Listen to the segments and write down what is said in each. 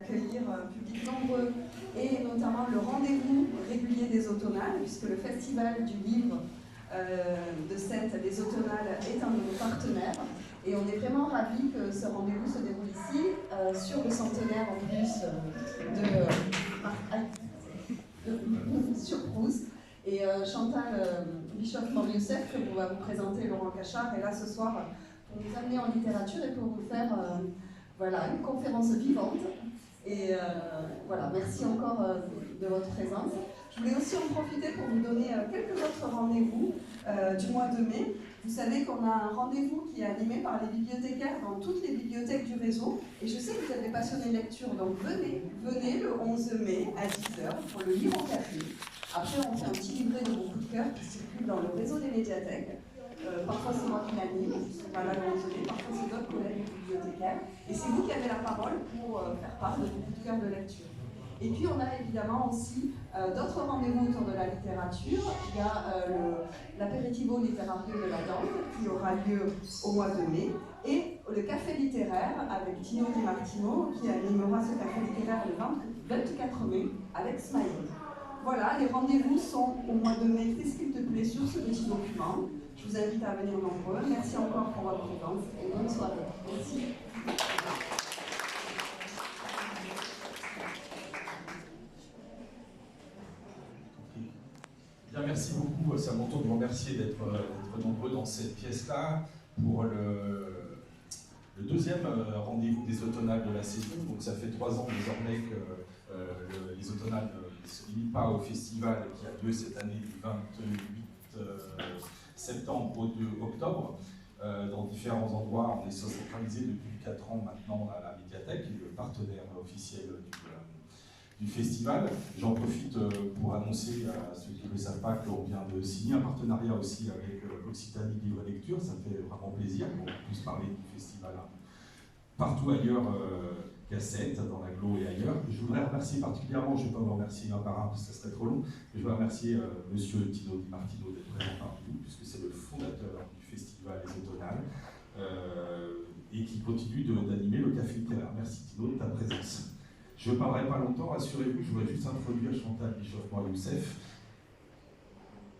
accueillir un public nombreux et notamment le rendez-vous régulier des automnales, puisque le festival du livre de Sète des automnales est un de nos partenaires. Et on est vraiment ravis que ce rendez-vous se déroule ici, sur le centenaire en plus sur Proust. Et Chantal Bischoff-Mohr-Youssef, que va vous présenter Laurent Cachard, est là ce soir pour nous amener en littérature et pour vous faire voilà, une conférence vivante. Et voilà, merci encore de votre présence. Je voulais aussi en profiter pour vous donner quelques autres rendez-vous du mois de mai. Vous savez qu'on a un rendez-vous qui est animé par les bibliothécaires dans toutes les bibliothèques du réseau. Et je sais que vous êtes des passionnés de lecture, donc venez le 11 mai à 10h pour le livre en café. Après, on fait un petit livret de vos coups de cœur qui circule dans le réseau des médiathèques. Parfois c'est moi qui l'anime, je ne suis pas là le 11 mai, parfois c'est d'autres collègues bibliothécaires. Et c'est vous qui avez la parole pour faire part de vos coups de cœur de lecture. Et puis on a évidemment aussi d'autres rendez-vous autour de la littérature. Il y a l'apéritivo littérario de la Dante qui aura lieu au mois de mai et le café littéraire avec Tino Di Martino qui animera ce café littéraire le 24 mai avec Smiley. Voilà, les rendez-vous sont au mois de mai. Fais ce qu'il te plaît sur ce petit document. Je vous invite à venir nombreux. Merci encore pour votre présence et bonne soirée. Merci. Bien, merci beaucoup. C'est à mon tour de vous remercier d'être nombreux dans cette pièce-là pour le deuxième rendez-vous des automnales de la saison. Donc ça fait 3 ans désormais que les automales ne se limitent pas au festival qui a lieu cette année du 28 septembre au 2 octobre. Dans différents endroits, on est centralisé depuis 4 ans maintenant à la médiathèque, qui est le partenaire officiel du festival. J'en profite pour annoncer à ceux qui ne le savent pas qu'on vient de signer un partenariat aussi avec Occitanie Livre et Lecture. Ça me fait vraiment plaisir qu'on puisse parler du festival partout ailleurs qu'à Sète, dans l'agglo et ailleurs. Je voudrais remercier particulièrement, je ne vais pas vous remercier un par un parce que ça serait trop long, mais je voudrais remercier Monsieur Tino Di Martino d'être présent parmi nous, puisque c'est le fondateur du festival Les Automnales et qui continue d'animer le café littéraire. Merci Tino de ta présence. Je ne parlerai pas longtemps, rassurez-vous, je voudrais juste introduire Chantal Bischoff-Mohr-Youssef,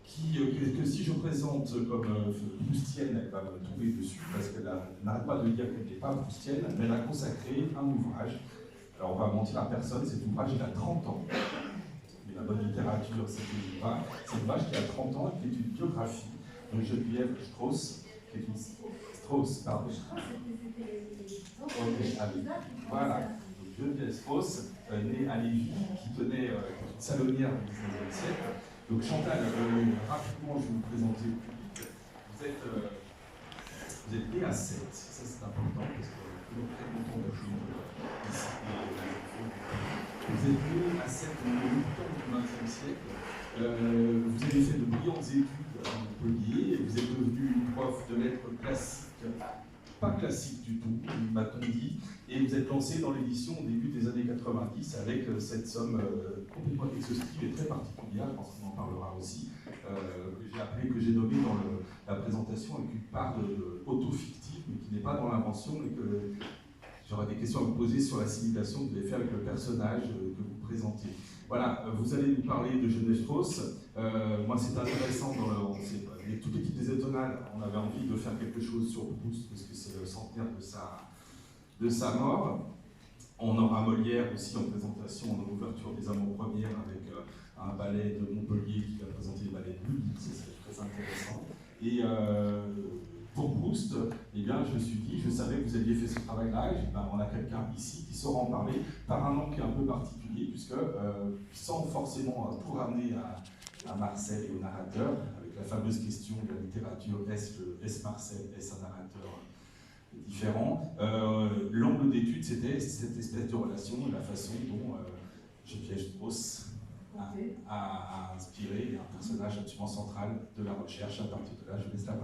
que si je présente comme proustienne, elle va me tomber dessus, parce qu'elle n'arrête pas de dire qu'elle n'est pas proustienne, mais elle a consacré un ouvrage. Alors on va mentir à personne, cet ouvrage il a 30 ans, mais la bonne littérature, c'est pas. C'est un ouvrage qui a 30 ans et qui est une biographie de Geneviève Strauss, qui est une Strauss, pardon. Voilà. Geneviève Strauss, née à Lévis, qui tenait une salonnière du XIXe siècle. Donc Chantal, rapidement je vais vous présenter le public. Vous êtes née à Sète, ça c'est important parce que nous sommes très contents de vous ici. Vous êtes née à Sète au mi-temps du XXe siècle. Vous avez fait de brillantes études à Montpellier, vous êtes devenue une prof de lettres classiques. Pas classique du tout, m'a-t-on dit, et vous êtes lancé dans l'édition au début des années 90 avec cette somme complètement exhaustive et très particulière, je pense qu'on en parlera aussi, que j'ai nommée dans la présentation avec une part auto-fictive, mais qui n'est pas dans l'invention, et que j'aurai des questions à vous poser sur l'assimilation que vous avez fait avec le personnage que vous présentez. Voilà, vous allez nous parler de Geneviève Strauss. Moi, c'est intéressant, avec toute l'équipe des Automnales, on avait envie de faire quelque chose sur Proust, parce que c'est le centenaire de sa mort. On aura Molière aussi en présentation, en ouverture des Amours premières, avec un ballet de Montpellier qui va présenter le ballet de Lille, ça serait très intéressant. Et pour Proust, eh bien, je me suis dit, je savais que vous aviez fait ce travail-là, et on a quelqu'un ici qui saura en parler par un angle qui est un peu particulier, puisque sans forcément tout ramener à Marcel et au narrateur, avec la fameuse question de la littérature, est-ce Marcel, est-ce un narrateur différent, l'angle d'étude, c'était cette espèce de relation, la façon dont Geneviève Strauss a inspiré un personnage absolument central de la recherche. À partir de là, je laisse la parole.